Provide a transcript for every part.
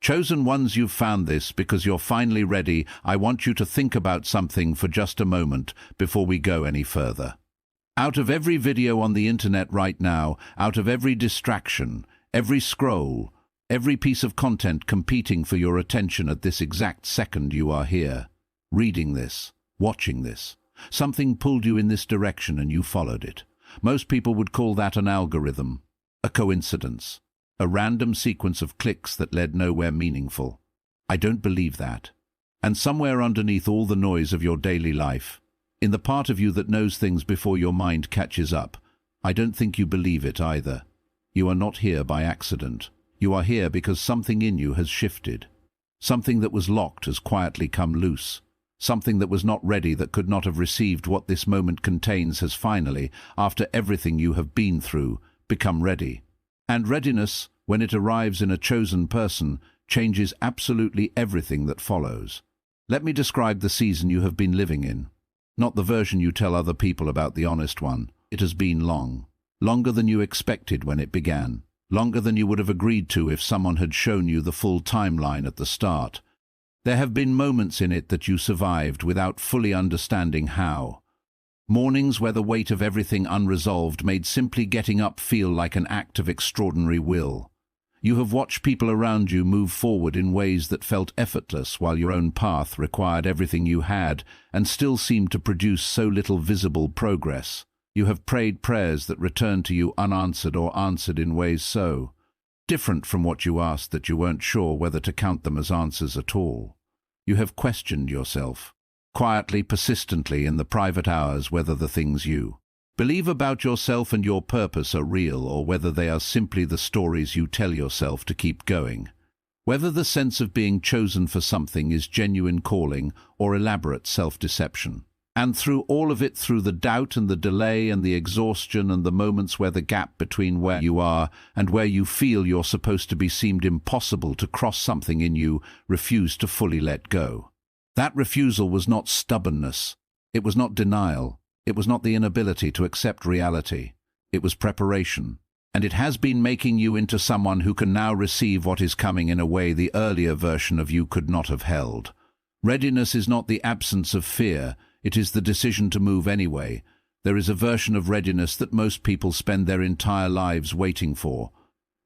Chosen ones, you've found this because you're finally ready. I want you to think about something for just a moment before we go any further. Out of every video on the internet right now, out of every distraction, every scroll, every piece of content competing for your attention at this exact second, you are here, reading this, watching this. Something pulled you in this direction and you followed it. Most people would call that an algorithm, a coincidence, a random sequence of clicks that led nowhere meaningful. I don't believe that. And somewhere underneath all the noise of your daily life, in the part of you that knows things before your mind catches up, I don't think you believe it either. You are not here by accident. You are here because something in you has shifted. Something that was locked has quietly come loose. Something that was not ready, that could not have received what this moment contains, has finally, after everything you have been through, become ready. And readiness, when it arrives in a chosen person, changes absolutely everything that follows. Let me describe the season you have been living in. Not the version you tell other people about, the honest one. It has been long. Longer than you expected when it began. Longer than you would have agreed to if someone had shown you the full timeline at the start. There have been moments in it that you survived without fully understanding how. Mornings where the weight of everything unresolved made simply getting up feel like an act of extraordinary will. You have watched people around you move forward in ways that felt effortless, while your own path required everything you had and still seemed to produce so little visible progress. You have prayed prayers that returned to you unanswered, or answered in ways so different from what you asked that you weren't sure whether to count them as answers at all. You have questioned yourself, quietly, persistently, in the private hours, whether the things you believe about yourself and your purpose are real, or whether they are simply the stories you tell yourself to keep going. Whether the sense of being chosen for something is genuine calling or elaborate self-deception. And through all of it, through the doubt and the delay and the exhaustion and the moments where the gap between where you are and where you feel you're supposed to be seemed impossible to cross, something in you refused to fully let go. That refusal was not stubbornness. It was not denial. It was not the inability to accept reality. It was preparation. And it has been making you into someone who can now receive what is coming in a way the earlier version of you could not have held. Readiness is not the absence of fear. It is the decision to move anyway. There is a version of readiness that most people spend their entire lives waiting for.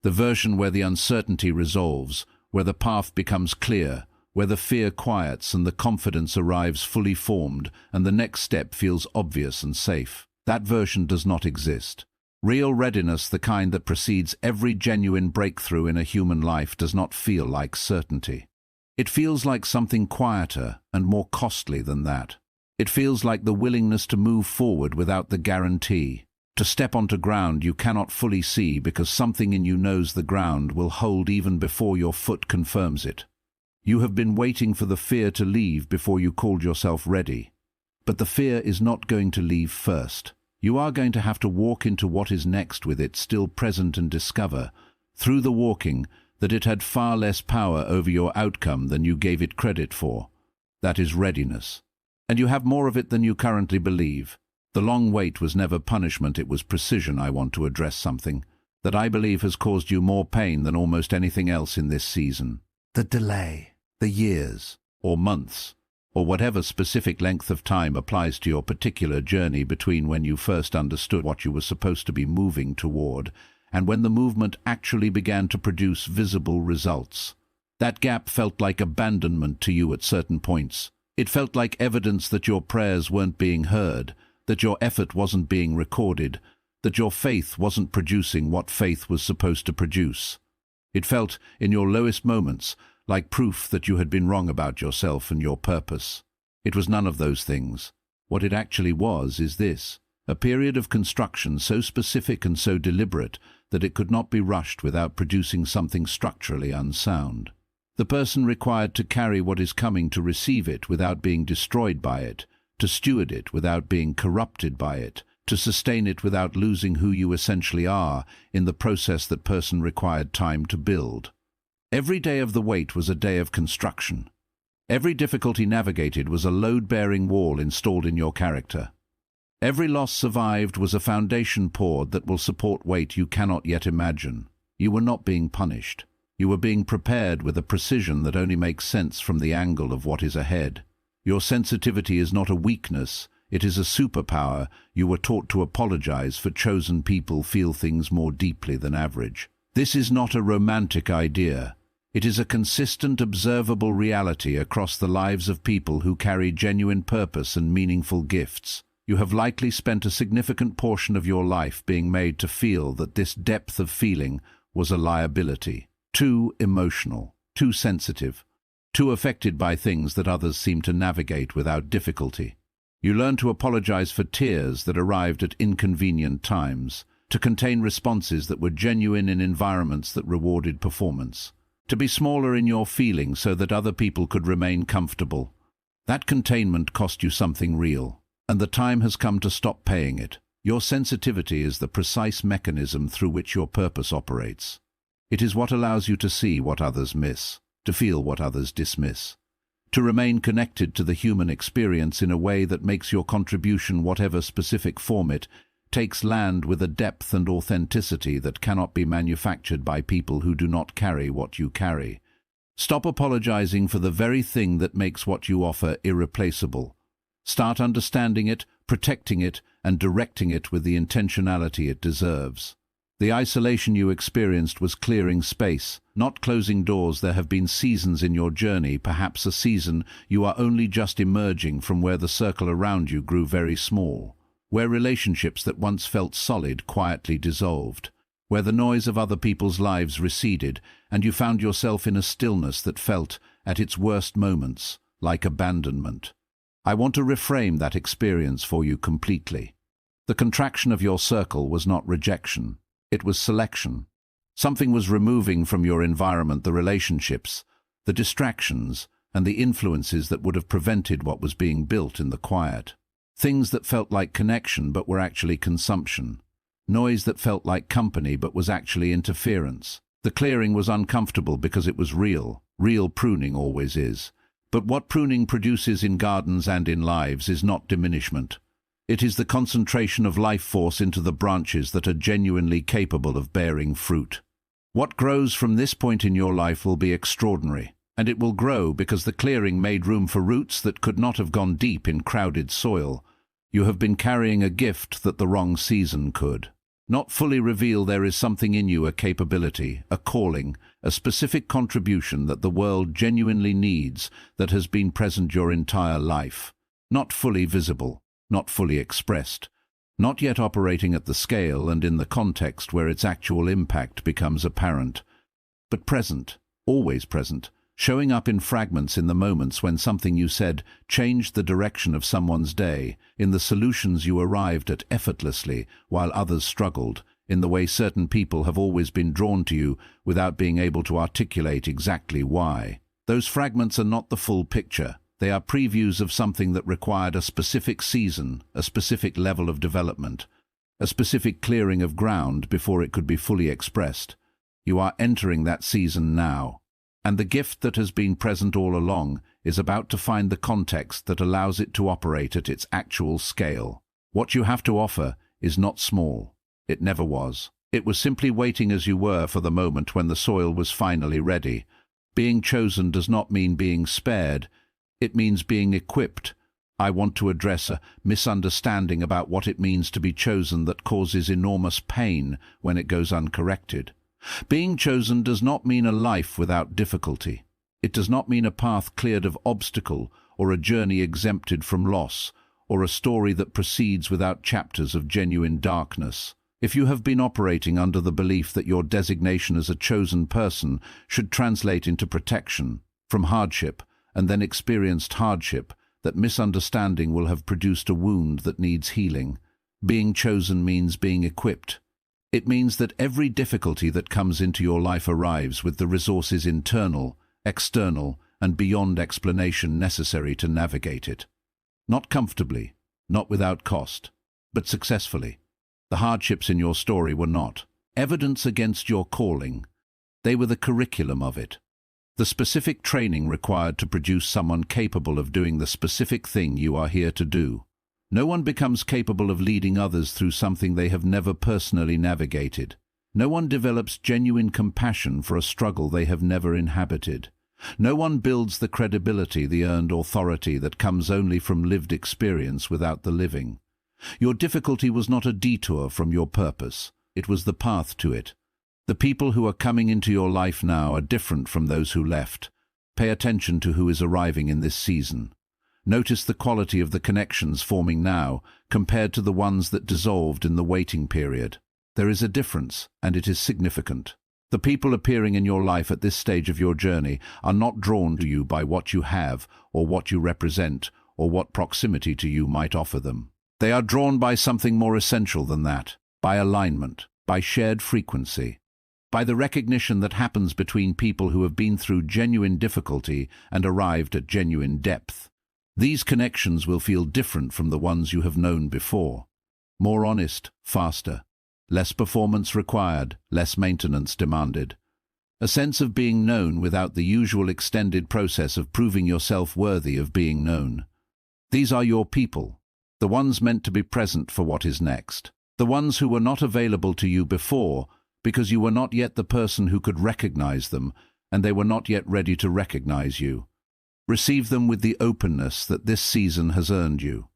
The version where the uncertainty resolves, where the path becomes clear, where the fear quiets and the confidence arrives fully formed and the next step feels obvious and safe. That version does not exist. Real readiness, the kind that precedes every genuine breakthrough in a human life, does not feel like certainty. It feels like something quieter and more costly than that. It feels like the willingness to move forward without the guarantee, to step onto ground you cannot fully see because something in you knows the ground will hold even before your foot confirms it. You have been waiting for the fear to leave before you called yourself ready. But the fear is not going to leave first. You are going to have to walk into what is next with it still present and discover, through the walking, that it had far less power over your outcome than you gave it credit for. That is readiness. And you have more of it than you currently believe. The long wait was never punishment, it was precision. I want to address something that I believe has caused you more pain than almost anything else in this season. The delay, the years, or months, or whatever specific length of time applies to your particular journey between when you first understood what you were supposed to be moving toward and when the movement actually began to produce visible results. That gap felt like abandonment to you at certain points. It felt like evidence that your prayers weren't being heard, that your effort wasn't being recorded, that your faith wasn't producing what faith was supposed to produce. It felt, in your lowest moments, like proof that you had been wrong about yourself and your purpose. It was none of those things. What it actually was is this: a period of construction so specific and so deliberate that it could not be rushed without producing something structurally unsound. The person required to carry what is coming, to receive it without being destroyed by it, to steward it without being corrupted by it, to sustain it without losing who you essentially are in the process, that person required time to build. Every day of the wait was a day of construction. Every difficulty navigated was a load-bearing wall installed in your character. Every loss survived was a foundation poured that will support weight you cannot yet imagine. You were not being punished. You were being prepared with a precision that only makes sense from the angle of what is ahead. Your sensitivity is not a weakness, it is a superpower. You were taught to apologize for chosen people feel things more deeply than average. This is not a romantic idea. It is a consistent, observable reality across the lives of people who carry genuine purpose and meaningful gifts. You have likely spent a significant portion of your life being made to feel that this depth of feeling was a liability. Too emotional, too sensitive, too affected by things that others seem to navigate without difficulty. You learned to apologize for tears that arrived at inconvenient times, to contain responses that were genuine in environments that rewarded performance, to be smaller in your feelings so that other people could remain comfortable. That containment cost you something real, and the time has come to stop paying it. Your sensitivity is the precise mechanism through which your purpose operates. It is what allows you to see what others miss, to feel what others dismiss, to remain connected to the human experience in a way that makes your contribution, whatever specific form it takes, land with a depth and authenticity that cannot be manufactured by people who do not carry what you carry. Stop apologizing for the very thing that makes what you offer irreplaceable. Start understanding it, protecting it, and directing it with the intentionality it deserves. The isolation you experienced was clearing space, not closing doors. There have been seasons in your journey, perhaps a season you are only just emerging from, where the circle around you grew very small, where relationships that once felt solid quietly dissolved, where the noise of other people's lives receded, and you found yourself in a stillness that felt, at its worst moments, like abandonment. I want to reframe that experience for you completely. The contraction of your circle was not rejection. It was selection. Something was removing from your environment the relationships, the distractions, and the influences that would have prevented what was being built in the quiet. Things that felt like connection but were actually consumption. Noise that felt like company but was actually interference. The clearing was uncomfortable because it was real. Real pruning always is. But what pruning produces in gardens and in lives is not diminishment. It is the concentration of life force into the branches that are genuinely capable of bearing fruit. What grows from this point in your life will be extraordinary, and it will grow because the clearing made room for roots that could not have gone deep in crowded soil. You have been carrying a gift that the wrong season could not fully reveal. There is something in you, a capability, a calling, a specific contribution that the world genuinely needs, that has been present your entire life, not fully visible, not fully expressed, not yet operating at the scale and in the context where its actual impact becomes apparent, but present, always present, showing up in fragments, in the moments when something you said changed the direction of someone's day, in the solutions you arrived at effortlessly while others struggled, in the way certain people have always been drawn to you without being able to articulate exactly why. Those fragments are not the full picture. They are previews of something that required a specific season, a specific level of development, a specific clearing of ground before it could be fully expressed. You are entering that season now, and the gift that has been present all along is about to find the context that allows it to operate at its actual scale. What you have to offer is not small. It never was. It was simply waiting as you were for the moment when the soil was finally ready. Being chosen does not mean being spared. It means being equipped. I want to address a misunderstanding about what it means to be chosen that causes enormous pain when it goes uncorrected. Being chosen does not mean a life without difficulty. It does not mean a path cleared of obstacle, or a journey exempted from loss, or a story that proceeds without chapters of genuine darkness. If you have been operating under the belief that your designation as a chosen person should translate into protection from hardship, and then experienced hardship, that misunderstanding will have produced a wound that needs healing. Being chosen means being equipped. It means that every difficulty that comes into your life arrives with the resources, internal, external, and beyond explanation, necessary to navigate it. Not comfortably, not without cost, but successfully. The hardships in your story were not evidence against your calling. They were the curriculum of it. The specific training required to produce someone capable of doing the specific thing you are here to do. No one becomes capable of leading others through something they have never personally navigated. No one develops genuine compassion for a struggle they have never inhabited. No one builds the credibility, the earned authority that comes only from lived experience without the living. Your difficulty was not a detour from your purpose. It was the path to it. The people who are coming into your life now are different from those who left. Pay attention to who is arriving in this season. Notice the quality of the connections forming now compared to the ones that dissolved in the waiting period. There is a difference, and it is significant. The people appearing in your life at this stage of your journey are not drawn to you by what you have, or what you represent, or what proximity to you might offer them. They are drawn by something more essential than that, by alignment, by shared frequency, by the recognition that happens between people who have been through genuine difficulty and arrived at genuine depth. These connections will feel different from the ones you have known before. More honest, faster. Less performance required, less maintenance demanded. A sense of being known without the usual extended process of proving yourself worthy of being known. These are your people, the ones meant to be present for what is next. The ones who were not available to you before because you were not yet the person who could recognize them, and they were not yet ready to recognize you. Receive them with the openness that this season has earned you.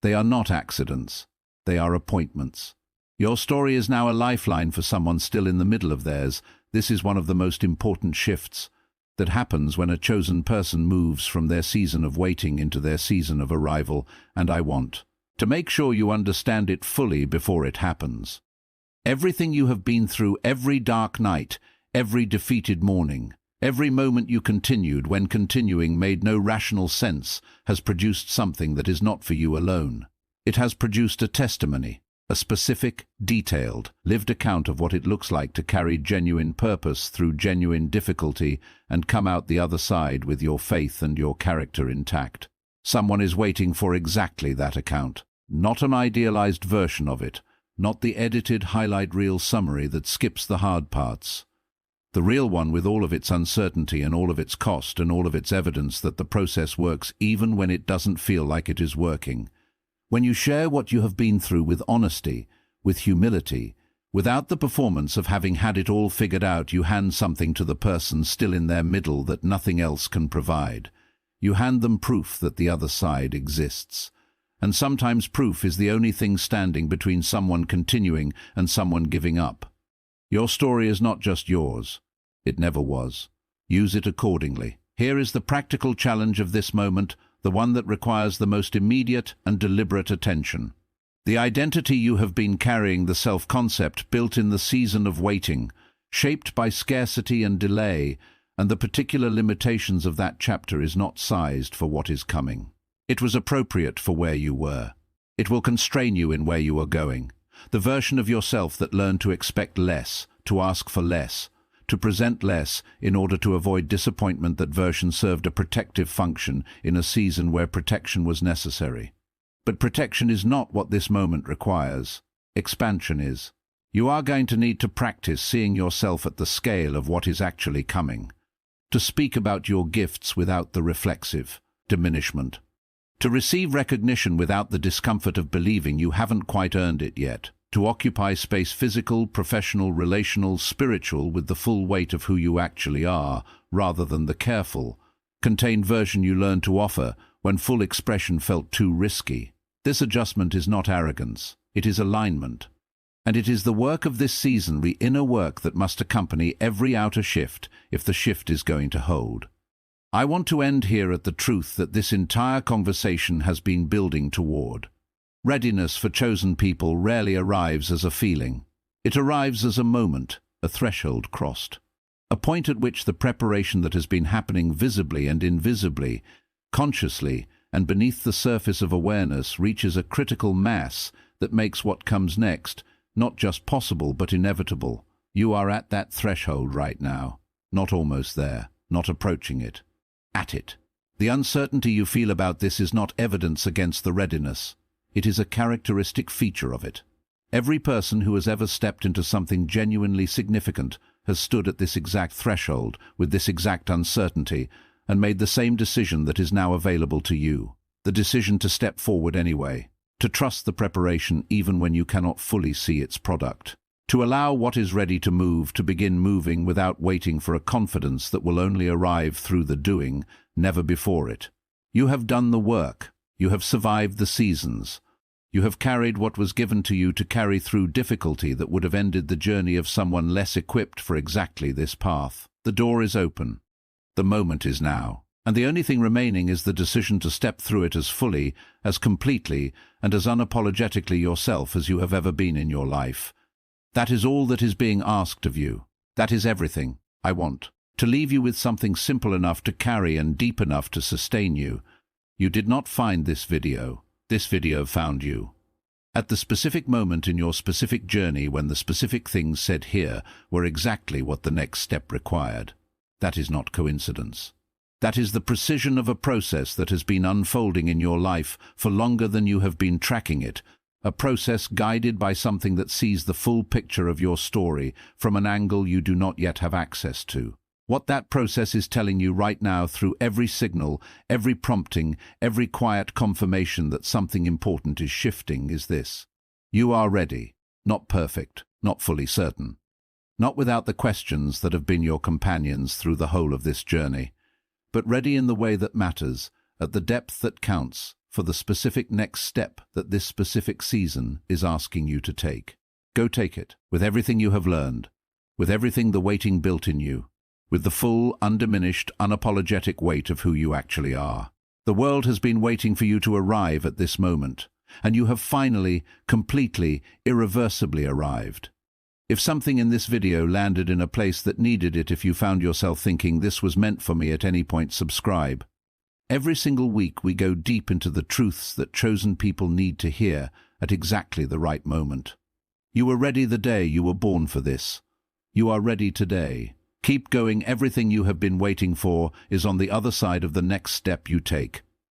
They are not accidents. They are appointments. Your story is now a lifeline for someone still in the middle of theirs. This is one of the most important shifts that happens when a chosen person moves from their season of waiting into their season of arrival, and I want to make sure you understand it fully before it happens. Everything you have been through, every dark night, every defeated morning, every moment you continued when continuing made no rational sense, has produced something that is not for you alone. It has produced a testimony. A specific, detailed, lived account of what it looks like to carry genuine purpose through genuine difficulty and come out the other side with your faith and your character intact. Someone is waiting for exactly that account, not an idealized version of it, not the edited highlight reel summary that skips the hard parts. The real one with all of its uncertainty and all of its cost and all of its evidence that the process works even when it doesn't feel like it is working. When you share what you have been through with honesty, with humility, without the performance of having had it all figured out, you hand something to the person still in their middle that nothing else can provide. You hand them proof that the other side exists. And sometimes proof is the only thing standing between someone continuing and someone giving up. Your story is not just yours. It never was. Use it accordingly. Here is the practical challenge of this moment, the one that requires the most immediate and deliberate attention. The identity you have been carrying, the self-concept built in the season of waiting, shaped by scarcity and delay, and the particular limitations of that chapter is not sized for what is coming. It was appropriate for where you were. It will constrain you in where you are going. The version of yourself that learned to expect less, to ask for less, to present less in order to avoid disappointment, that version served a protective function in a season where protection was necessary. But protection is not what this moment requires. Expansion is. You are going to need to practice seeing yourself at the scale of what is actually coming. To speak about your gifts without the reflexive diminishment. To receive recognition without the discomfort of believing you haven't quite earned it yet. To occupy space, physical, professional, relational, spiritual, with the full weight of who you actually are, rather than the careful, contained version you learned to offer when full expression felt too risky. This adjustment is not arrogance, it is alignment. And it is the work of this season, the inner work that must accompany every outer shift if the shift is going to hold. I want to end here at the truth that this entire conversation has been building toward. Readiness for chosen people rarely arrives as a feeling. It arrives as a moment, a threshold crossed. A point at which the preparation that has been happening visibly and invisibly, consciously and beneath the surface of awareness reaches a critical mass that makes what comes next not just possible but inevitable. You are at that threshold right now, not almost there, not approaching it. At it. The uncertainty you feel about this is not evidence against the readiness. It is a characteristic feature of it. Every person who has ever stepped into something genuinely significant has stood at this exact threshold with this exact uncertainty and made the same decision that is now available to you. The decision to step forward anyway, to trust the preparation even when you cannot fully see its product. To allow what is ready to move to begin moving without waiting for a confidence that will only arrive through the doing, never before it. You have done the work. You have survived the seasons. You have carried what was given to you to carry through difficulty that would have ended the journey of someone less equipped for exactly this path. The door is open. The moment is now. And the only thing remaining is the decision to step through it as fully, as completely, and as unapologetically yourself as you have ever been in your life. That is all that is being asked of you. That is everything I want. To leave you with something simple enough to carry and deep enough to sustain you. You did not find this video. This video found you. At the specific moment in your specific journey when the specific things said here were exactly what the next step required. That is not coincidence. That is the precision of a process that has been unfolding in your life for longer than you have been tracking it, a process guided by something that sees the full picture of your story from an angle you do not yet have access to. What that process is telling you right now through every signal, every prompting, every quiet confirmation that something important is shifting is this. You are ready, not perfect, not fully certain. Not without the questions that have been your companions through the whole of this journey, but ready in the way that matters, at the depth that counts, for the specific next step that this specific season is asking you to take. Go take it, with everything you have learned, with everything the waiting built in you, with the full, undiminished, unapologetic weight of who you actually are. The world has been waiting for you to arrive at this moment, and you have finally, completely, irreversibly arrived. If something in this video landed in a place that needed it, if you found yourself thinking this was meant for me at any point, subscribe. Every single week we go deep into the truths that chosen people need to hear at exactly the right moment. You were ready the day you were born for this. You are ready today. Keep going. Everything you have been waiting for is on the other side of the next step you take.